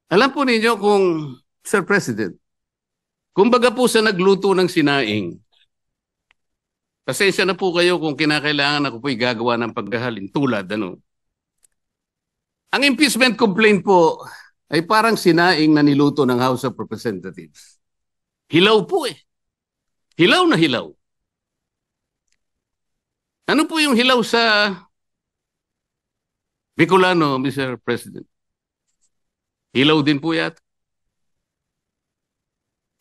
Alam po ninyo kung, Sir President, kumbaga po sa nagluto ng sinaing, pasensya na po kayo kung kinakailangan ako po'y gagawa ng paghahalin tulad, ano. Ang impeachment complaint po ay parang sinaing na niluto ng House of Representatives. Hilaw po eh. Hilaw na hilaw. Ano po yung hilaw sa Bicolano, Mr. President? Hilaw din po yata.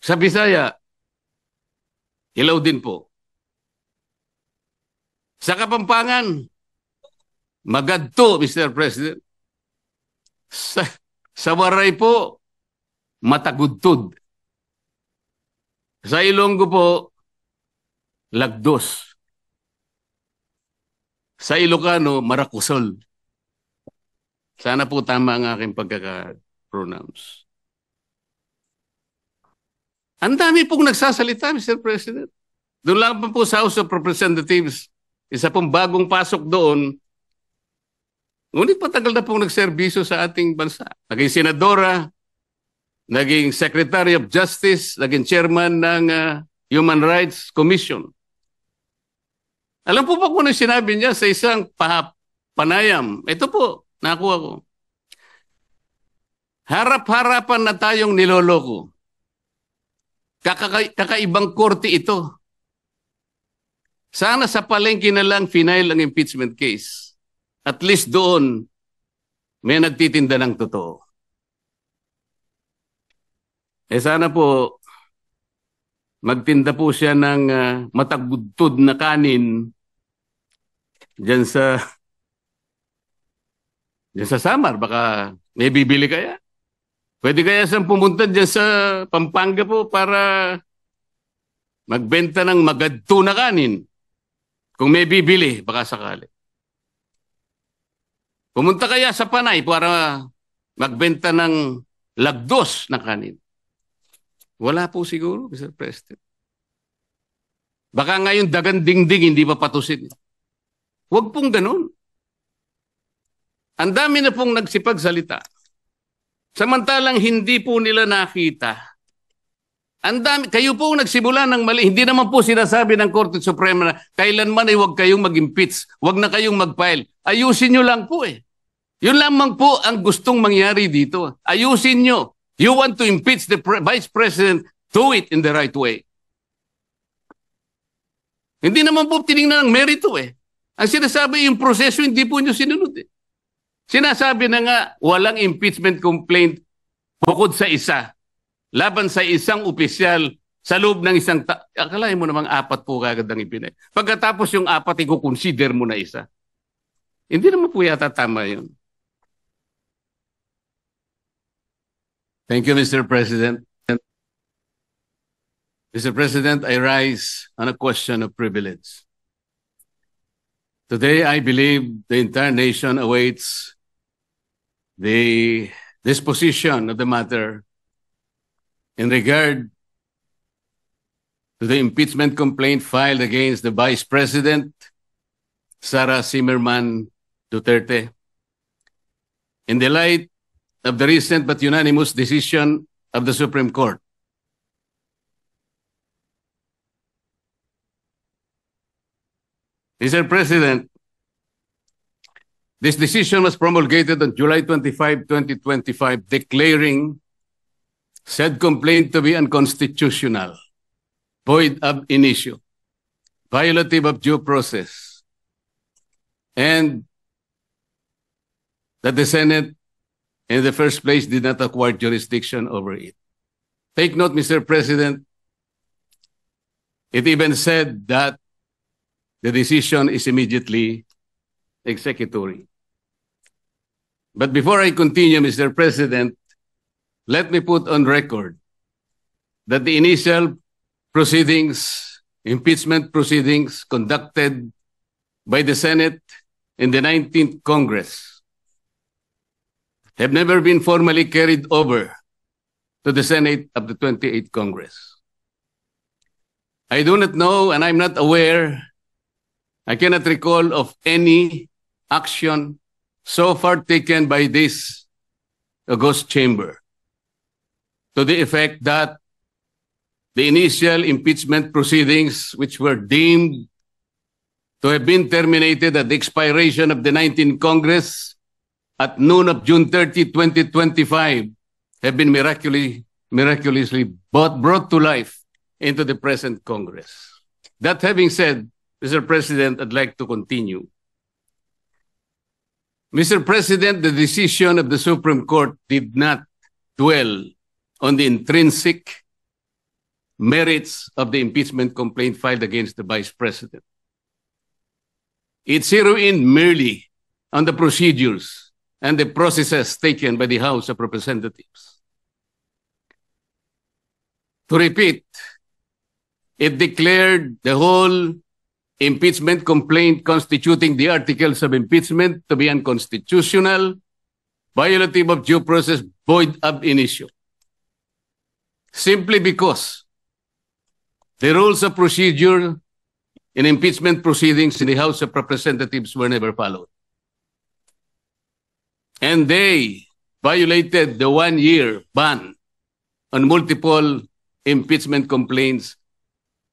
Sa Bisaya, hilaw din po. Sa Kapampangan, magadto, Mr. President. Sa Waray po, matagudtod. Sa Ilonggo po, lagdos. Sa Ilocano, marakusol. Sana po tama ang aking pagkaka-pronounce. Ang dami pong nagsasalita, Mr. President. Doon lang po sa House of Representatives, isa pong bagong pasok doon, ngunit patagal na pong nagserbisyo sa ating bansa. Naging senadora, naging Secretary of Justice, naging chairman ng Human Rights Commission. Alam po ba kung ano sinabi niya sa isang panayam? Ito po, nakuha ko. Harap-harapan na tayong niloloko. Kakaibang korte ito. Sana sa palengke na lang final ang impeachment case. At least doon, may nagtitinda ng totoo. Sana po, magtinda po siya ng matagudtod na kanin dyan sa Samar. Baka may bibili kaya. Pwede kaya siyang pumunta dyan sa Pampanga po para magbenta ng magadto na kanin. Kung may bibili, baka sakali. Pumunta kaya sa Panay para magbenta ng lagdos na kanin. Wala po siguro, Mr. President. Baka ngayon dagan dingding, hindi pa patusin. Huwag pong ganun. Ang dami na pong nagsipagsalita. Samantalang hindi po nila nakita. Ang dami, kayo po nagsimula ng mali. Hindi naman po sinasabi ng Korte Suprema na kailanman ay huwag kayong mag-impeach, huwag na kayong mag-file. Ayusin nyo lang po eh. Yun lamang po ang gustong mangyari dito. Ayusin nyo. You want to impeach the Vice President, do it in the right way. Hindi naman po tinignan ng merito eh. Ang sinasabi yung proseso, hindi po nyo sinunod eh. Sinasabi na nga, walang impeachment complaint bukod sa isa. Laban sa isang opisyal sa loob ng isang akalain mo namang 4 po kagad ang ipinay. Pagkatapos yung 4, i-consider mo na isa. Hindi naman po yata tama yun. Thank you, Mr. President. Mr. President, I rise on a question of privilege. Today, I believe the entire nation awaits the disposition of the matter in regard to the impeachment complaint filed against the Vice President, Sara Zimmerman Duterte. In the light of the recent but unanimous decision of the Supreme Court, Mr. President, this decision was promulgated on July 25, 2025, declaring said complaint to be unconstitutional, void ab initio, violative of due process, and that the Senate in the first place did not acquire jurisdiction over it. Take note, Mr. President, it even said that the decision is immediately executory. But before I continue, Mr. President, let me put on record that the initial proceedings, impeachment proceedings conducted by the Senate in the 19th Congress have never been formally carried over to the Senate of the 28th Congress. I do not know and I'm not aware, I cannot recall of any action so far taken by this august chamber to the effect that the initial impeachment proceedings, which were deemed to have been terminated at the expiration of the 19th Congress at noon of June 30, 2025, have been miraculously brought to life into the present Congress. That having said, Mr. President, I'd like to continue. Mr. President, the decision of the Supreme Court did not dwell on the intrinsic merits of the impeachment complaint filed against the Vice President. It zeroed in merely on the procedures and the processes taken by the House of Representatives. To repeat, it declared the whole impeachment complaint constituting the articles of impeachment to be unconstitutional, violative of due process, void ab initio. Simply because the rules of procedure in impeachment proceedings in the House of Representatives were never followed. And they violated the one-year ban on multiple impeachment complaints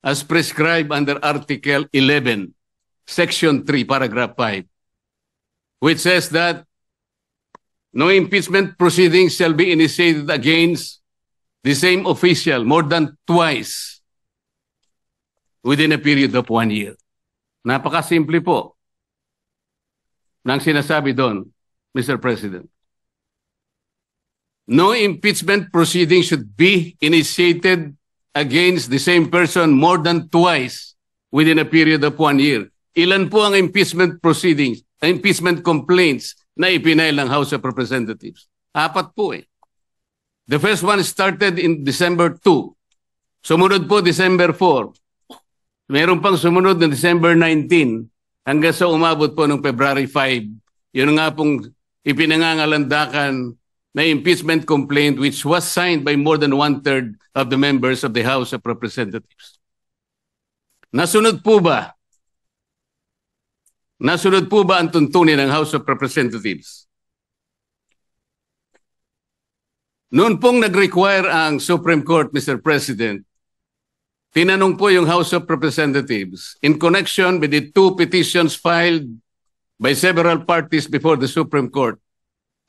as prescribed under Article 11, Section 3, Paragraph 5, which says that no impeachment proceedings shall be initiated against the same official more than twice within a period of 1 year. Napakasimple po ng sinasabi doon, Mr. President. No impeachment proceeding should be initiated against the same person more than twice within a period of 1 year. Ilan po ang impeachment proceedings, impeachment complaints na ipinail ng House of Representatives? 4 po eh. The first one started in December 2. Sumunod po December 4. Meron pang sumunod na December 19 hanggang sa umabot po noong February 5. Yun nga pong ipinangangalandakan na impeachment complaint which was signed by more than 1/3 of the members of the House of Representatives. Nasunod po ba? Nasunod po ba ang tuntunin ng House of Representatives? Noon pong nag-require ang Supreme Court, Mr. President, tinanong po yung House of Representatives in connection with the 2 petitions filed by several parties before the Supreme Court.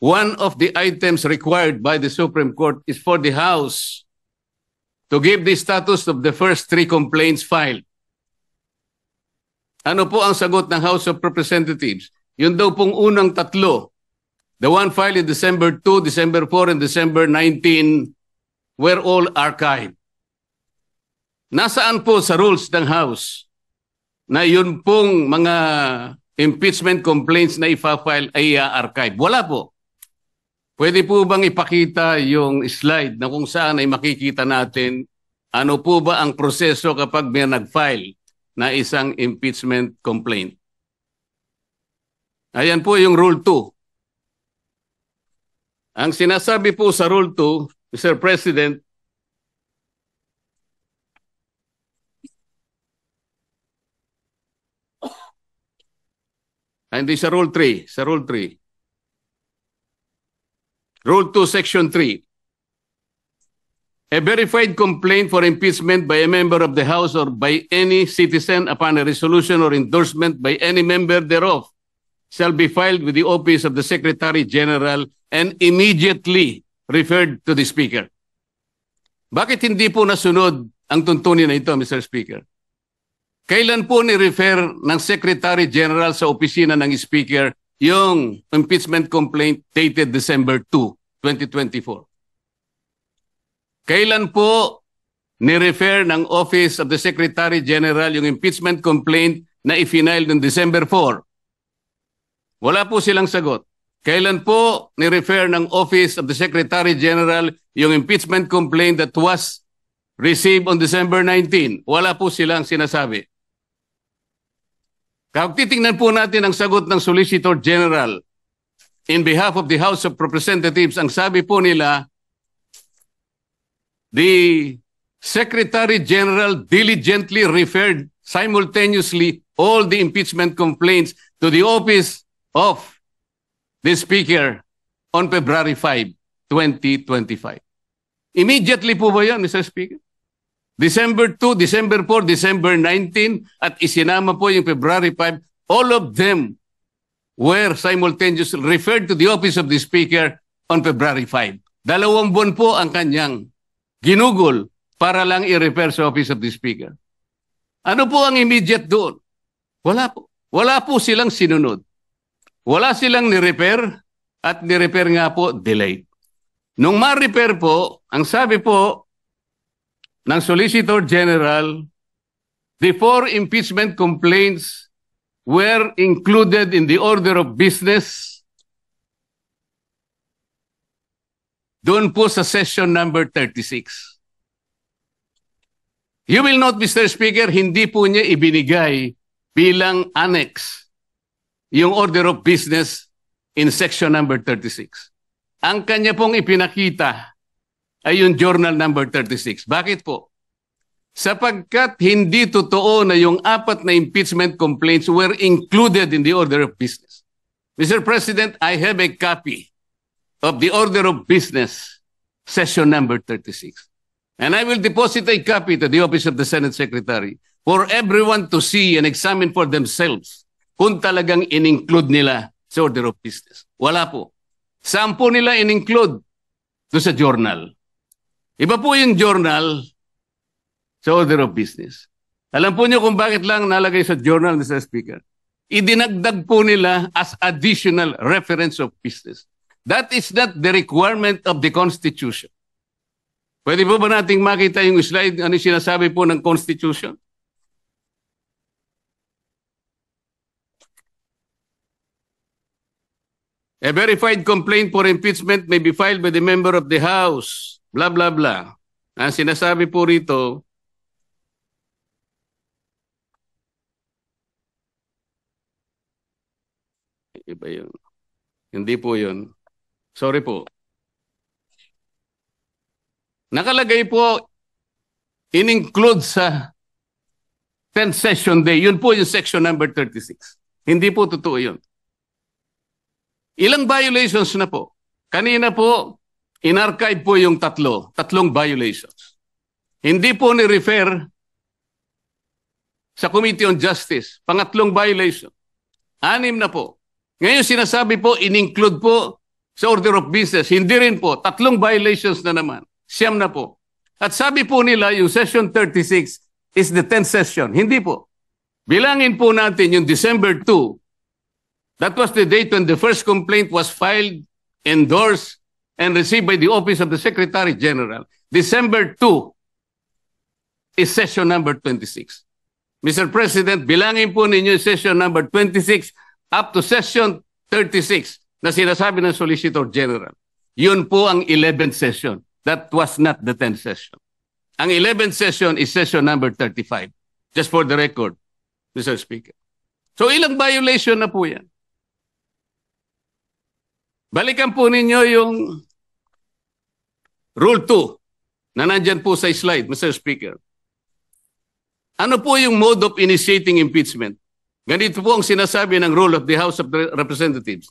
One of the items required by the Supreme Court is for the House to give the status of the first 3 complaints filed. Ano po ang sagot ng House of Representatives? Yun daw pong unang 3, the one filed in December 2, December 4, and December 19 were all archived. Nasaan po sa rules ng House na yun pong mga impeachment complaints na ipa-file ay archive? Wala po. Pwede po bang ipakita yung slide na kung saan ay makikita natin ano po ba ang proseso kapag may nag-file na isang impeachment complaint? Ayan po yung Rule 2. Ang sinasabi po sa Rule 2, Mr. President, hindi sa Rule 3, sa Rule 3. Rule 2, Section 3. A verified complaint for impeachment by a member of the House or by any citizen upon a resolution or endorsement by any member thereof shall be filed with the office of the Secretary General and immediately referred to the Speaker. Bakit hindi po nasunod ang tuntunin na ito, Mr. Speaker? Kailan po ni-refer ng Secretary General sa opisina ng Speaker yung impeachment complaint dated December 2, 2024? Kailan po ni-refer ng Office of the Secretary General yung impeachment complaint na i-file ng December 4? Wala po silang sagot. Kailan po ni-refer ng Office of the Secretary General yung impeachment complaint that was received on December 19? Wala po silang sinasabi. Kapag titingnan po natin ang sagot ng Solicitor General in behalf of the House of Representatives, ang sabi po nila, the Secretary General diligently referred simultaneously all the impeachment complaints to the office of the Speaker on February 5, 2025. Immediately po ba yan, Mr. Speaker? December 2, December 4, December 19, at isinama po yung February 5, all of them were simultaneously referred to the office of the Speaker on February 5. 2 buwan po ang kanyang ginugol para lang i-refer sa office of the Speaker. Ano po ang immediate doon? Wala po. Wala po silang sinunod. Wala silang ni-refer at ni-refer nga po delayed. Nung ma-refer po, ang sabi po ng Solicitor General, the 4 impeachment complaints were included in the order of business doon po sa session number 36. You will note, Mr. Speaker, hindi po niya ibinigay bilang annex yung order of business in section number 36. Ang kanya pong ipinakita ay yung journal number 36. Bakit po? Sapagkat hindi totoo na yung 4 na impeachment complaints were included in the order of business. Mr. President, I have a copy of the order of business, session number 36. And I will deposit a copy to the office of the Senate Secretary for everyone to see and examine for themselves kung talagang in-include nila sa order of business. Wala po. Saan po nila in-include? Doon sa journal. Iba po yung journal sa order of business. Alam po niyo kung bakit lang nalagay sa journal, Mr. Speaker? Idinagdag po nila as additional reference of business. That is not the requirement of the Constitution. Pwede po ba nating makita yung slide, ano sinasabi po ng Constitution? A verified complaint for impeachment may be filed by the member of the House, blah, blah, blah. Ang sinasabi po rito, iba yun. Hindi po yun. Sorry po. Nakalagay po, in-include sa 10th session day. Yun po yung section number 36. Hindi po totoo yun. Ilang violations na po? Kanina po, in-archive po yung tatlong violations. Hindi po ni-refer sa Committee on Justice. Pangatlong violation. 6 na po. Ngayon sinasabi po, in-include po sa order of business. Hindi rin po. 3 violations na naman. 9 na po. At sabi po nila, yung session 36 is the 10th session. Hindi po. Bilangin po natin yung December 2. That was the date when the first complaint was filed, endorsed, and received by the Office of the Secretary General. December 2 is session number 26. Mr. President, bilangin po ninyo yung session number 26 up to session 36 na sinasabi ng Solicitor General. Yun po ang 11th session. That was not the 10th session. Ang 11th session is session number 35. Just for the record, Mr. Speaker. So ilang violation na po yan? Balikan po ninyo yung Rule 2 na nandyan po sa slide, Mr. Speaker. Ano po yung mode of initiating impeachment? Ganito po ang sinasabi ng rule of the House of Representatives.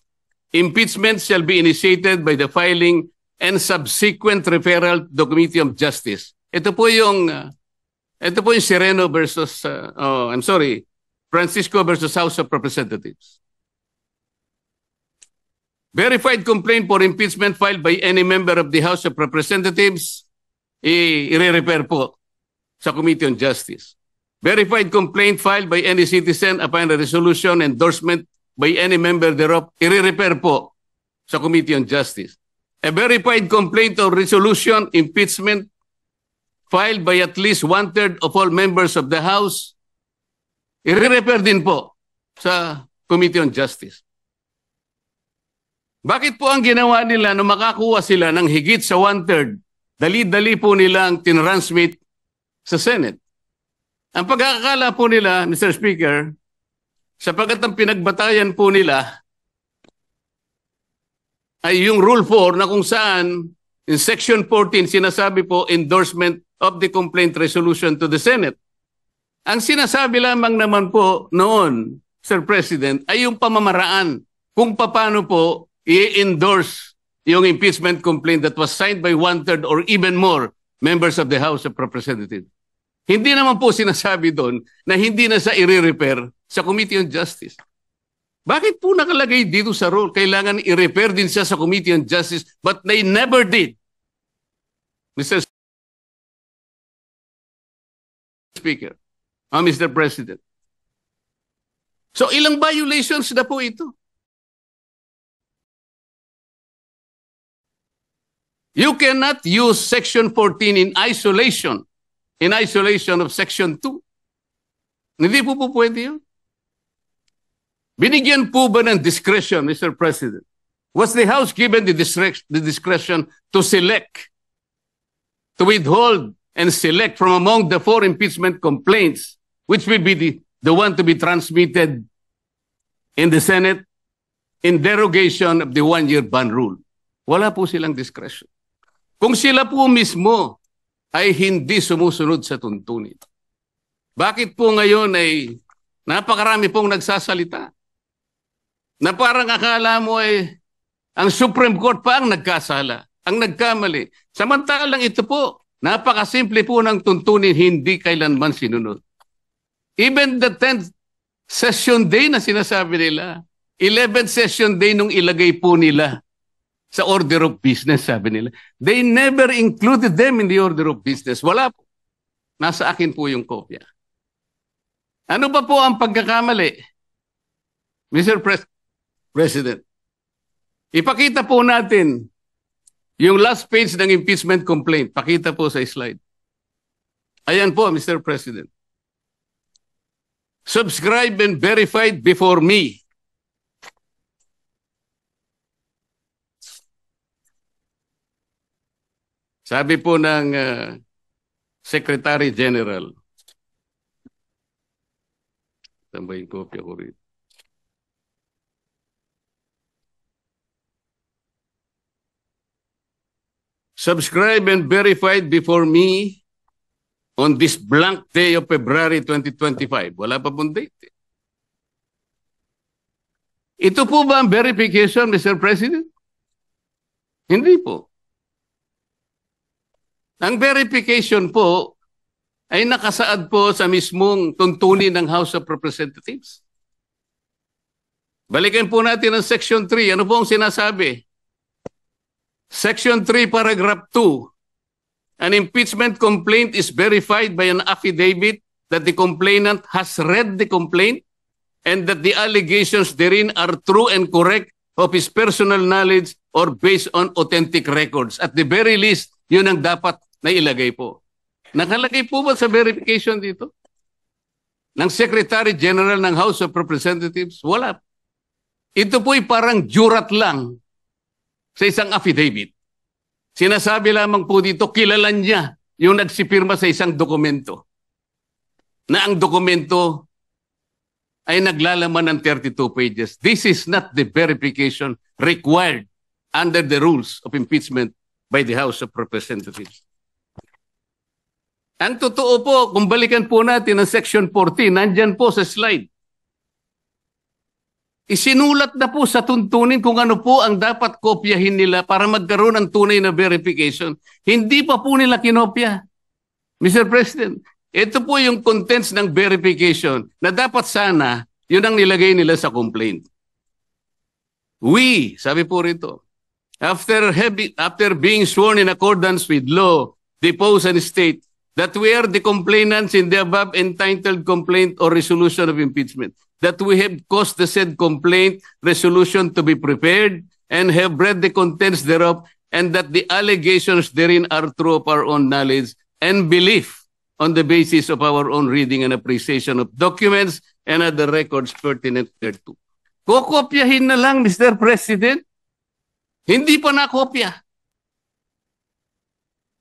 Impeachment shall be initiated by the filing and subsequent referral to the Committee of Justice. Ito po yung Sereno versus, Francisco versus House of Representatives. Verified complaint for impeachment filed by any member of the House of Representatives, i-refer po sa Committee on Justice. Verified complaint filed by any citizen upon a resolution endorsement by any member thereof, i-refer po sa Committee on Justice. A verified complaint or resolution impeachment filed by at least 1/3 of all members of the House, i-refer din po sa Committee on Justice. Bakit po ang ginawa nila nung makakuha sila ng higit sa 1/3, dali-dali po nilang tinransmit sa Senate? Ang pagkakakala po nila, Mr. Speaker, sapagkat ang pinagbatayan po nila ay yung Rule 4 na kung saan in Section 14 sinasabi po endorsement of the complaint resolution to the Senate. Ang sinasabi lamang naman po noon, Sir President, ay yung pamamaraan kung paano po i-endorse yung impeachment complaint that was signed by 1/3 or even more members of the House of Representatives. Hindi naman po sinasabi doon na hindi na sa i-repair sa Committee on Justice. Bakit po nakalagay dito sa rule? Kailangan i-repair din siya sa Committee on Justice, but they never did. Mr. Speaker, Mr. President. So ilang violations na po ito? You cannot use Section 14 in isolation of Section 2. Hindi po pwede yun. Binigyan po ba ng discretion, Mr. President? Was the House given the discretion to select, to withhold and select from among the 4 impeachment complaints, which will be the one to be transmitted in the Senate in derogation of the 1-year ban rule? Wala po silang discretion. Kung sila po mismo ay hindi sumusunod sa tuntunin, bakit po ngayon ay napakarami pong nagsasalita na parang akala mo ay ang Supreme Court pa ang nagkasala, ang nagkamali. Samantalang ito po, napakasimple po ng tuntunin, hindi kailanman sinunod. Even the 10th session day na sinasabi nila, 11th session day nung ilagay po nila sa order of business, sabi nila. They never included them in the order of business. Wala po. Nasa akin po yung kopya. Ano ba po ang pagkakamali? Mr. President, ipakita po natin yung last page ng impeachment complaint. Pakita po sa slide. Ayan po, Mr. President. Subscribed and verified before me. Sabi po ng Secretary General, saan ba yung kopya ko rin? Subscribed and verified before me on this blank day of February 2025. Wala pa pong date. Ito po ba ang verification, Mr. President? Hindi po. Ang verification po ay nakasaad po sa mismong tuntunin ng House of Representatives. Balikan po natin ang Section 3. Ano po ang sinasabi? Section 3, Paragraph 2. An impeachment complaint is verified by an affidavit that the complainant has read the complaint and that the allegations therein are true and correct of his personal knowledge or based on authentic records. At the very least, yun ang dapat na ilagay po. Nakalagay po ba sa verification dito? Ng Secretary General ng House of Representatives? Wala. Ito po'y parang jurat lang sa isang affidavit. Sinasabi lamang po dito, kilala niya yung nagsipirma sa isang dokumento. Na ang dokumento ay naglalaman ng 32 pages. This is not the verification required under the rules of impeachment by the House of Representatives. Ang totoo po, kung balikan po natin ang Section 14, nandyan po sa slide. Isinulat na po sa tuntunin kung ano po ang dapat kopyahin nila para magkaroon ng tunay na verification. Hindi pa po nila kinopya. Mr. President, ito po yung contents ng verification na dapat sana yun ang nilagay nila sa complaint. We, sabi po rito, after being sworn in accordance with law, depose and state that we are the complainants in the above entitled complaint or resolution of impeachment, that we have caused the said complaint resolution to be prepared and have read the contents thereof, and that the allegations therein are true of our own knowledge and belief on the basis of our own reading and appreciation of documents and other records pertinent thereto. Kokopyahin na lang, Mr. President. Hindi pa nakopya.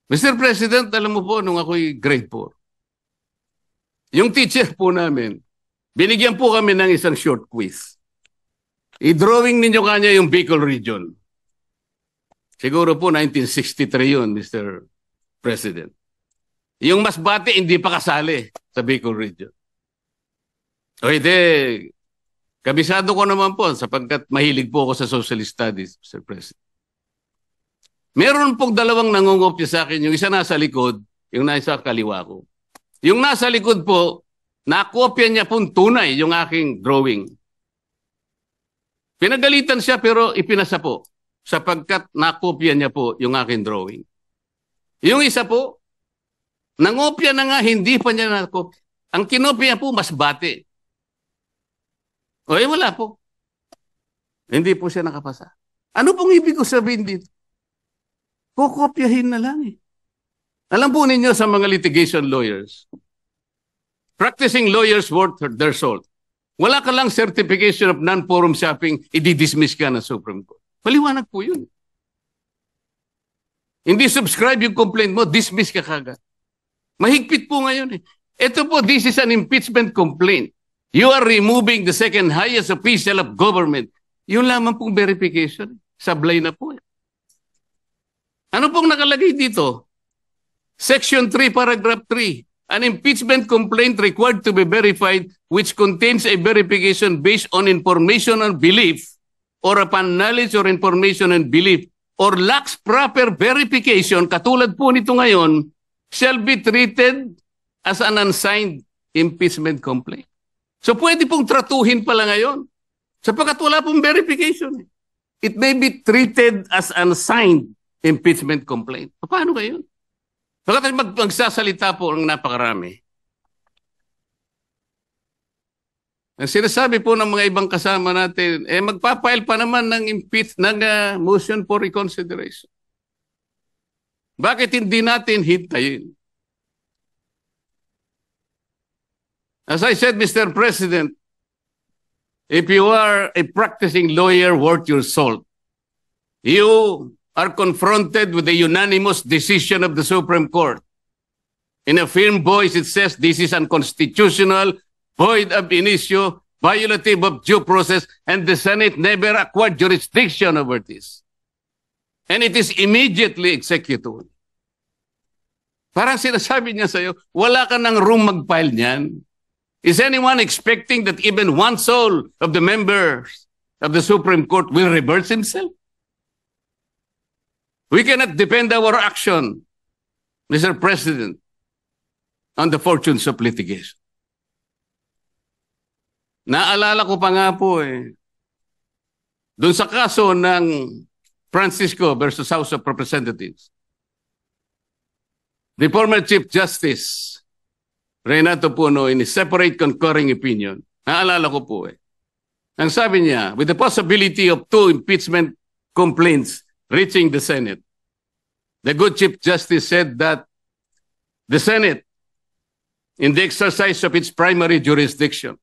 Mr. President, alam mo po, nung ako'y grade 4, yung teacher po namin, binigyan po kami ng isang short quiz. I-drawing ninyo kanya yung Bicol region. Siguro po 1963 yun, Mr. President. Yung Masbate, hindi pa kasali sa Bicol region. O hindi, kabisado ko naman po sapagkat mahilig po ako sa social studies, Mr. President. Meron pong dalawang nangungopya sa akin. Yung isa nasa likod, yung nasa kaliwa ko. Yung nasa likod po, nakopya niya pong tunay yung aking drawing. Pinagalitan siya pero ipinasa po sapagkat nakopya niya po yung aking drawing. Yung isa po, nangopya na nga, hindi pa niya nakopya. Ang kinopya po, mas bate. O wala po. Hindi po siya nakapasa. Ano pong ibig ko sabihin dito? Kukopyahin na lang eh. Alam po ninyo sa mga litigation lawyers, practicing lawyers worth their salt. Wala ka lang certification of non-forum shopping, i-dismiss ka ng Supreme Court. Paliwanag po yun. Hindi subscribe yung complaint mo, dismiss ka kagad. Mahigpit po ngayon eh. Ito po, this is an impeachment complaint. You are removing the second highest official of government. Yun lamang pong verification. Sablay na po eh. Ano pong nakalagay dito? Section 3, paragraph 3. An impeachment complaint required to be verified which contains a verification based on information and belief or upon knowledge or information and belief or lacks proper verification, katulad po nito ngayon, shall be treated as an unsigned impeachment complaint. So pwede pong tratuhin pala ngayon sapagkat wala pong verification. It may be treated as unsigned impeachment complaint. Paano ba yun? Bakit magsasalita po ang napakarami? Ang sinasabi po ng mga ibang kasama natin, magpapile pa naman ng motion for reconsideration. Bakit hindi natin hintayin? As I said, Mr. President, if you are a practicing lawyer worth your salt, you are confronted with the unanimous decision of the Supreme Court. In a firm voice, it says this is unconstitutional, void ab initio, violative of due process, and the Senate never acquired jurisdiction over this. And it is immediately executed. Parang sinasabi niya sa'yo, wala ka ng room mag-file niyan. Is anyone expecting that even one soul of the members of the Supreme Court will reverse himself? We cannot depend our action, Mr. President, on the fortunes of litigation. Naalala ko pa nga po doon sa kaso ng Francisco versus House of Representatives. The former Chief Justice, Renato Puno, in his separate concurring opinion, naalala ko po ang sabi niya, with the possibility of 2 impeachment complaints reaching the Senate, the good Chief Justice said that the Senate, in the exercise of its primary jurisdiction,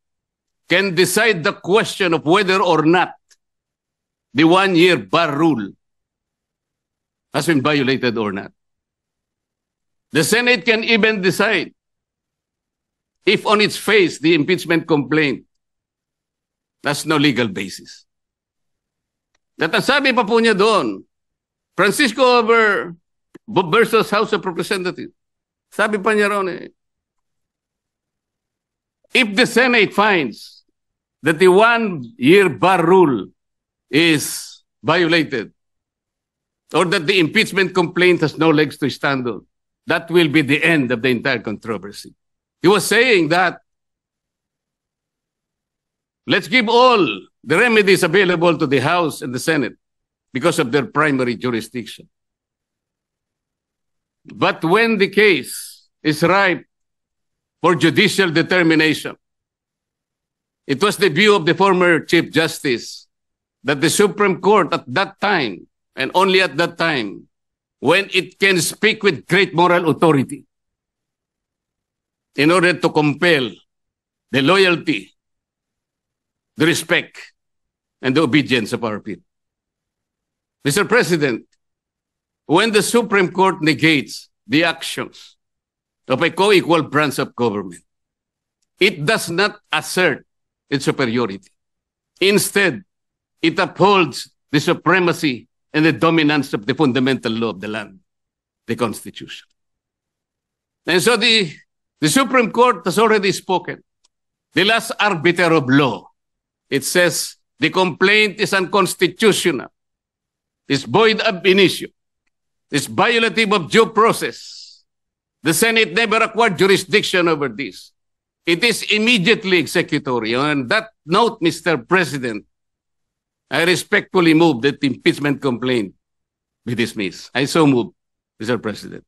can decide the question of whether or not the 1-year bar rule has been violated or not. The Senate can even decide if on its face the impeachment complaint has no legal basis. At ang sabi pa po niya doon, Francisco versus House of Representatives, sabi pa niya ron if the Senate finds that the 1-year bar rule is violated or that the impeachment complaint has no legs to stand on, that will be the end of the entire controversy. He was saying that let's give all the remedies available to the House and the Senate because of their primary jurisdiction. But when the case is ripe for judicial determination, it was the view of the former Chief Justice that the Supreme Court at that time, and only at that time, when it can speak with great moral authority in order to compel the loyalty, the respect, and the obedience of our people. Mr. President, when the Supreme Court negates the actions of a co-equal branch of government, it does not assert its superiority. Instead, it upholds the supremacy and the dominance of the fundamental law of the land, the Constitution. And so the Supreme Court has already spoken. The last arbiter of law, it says the complaint is unconstitutional, is void ab initio, It's violative of due process. The Senate never acquired jurisdiction over this. It is immediately executory. On that note, Mr. President, I respectfully move that the impeachment complaint be dismissed. I so move, Mr. President.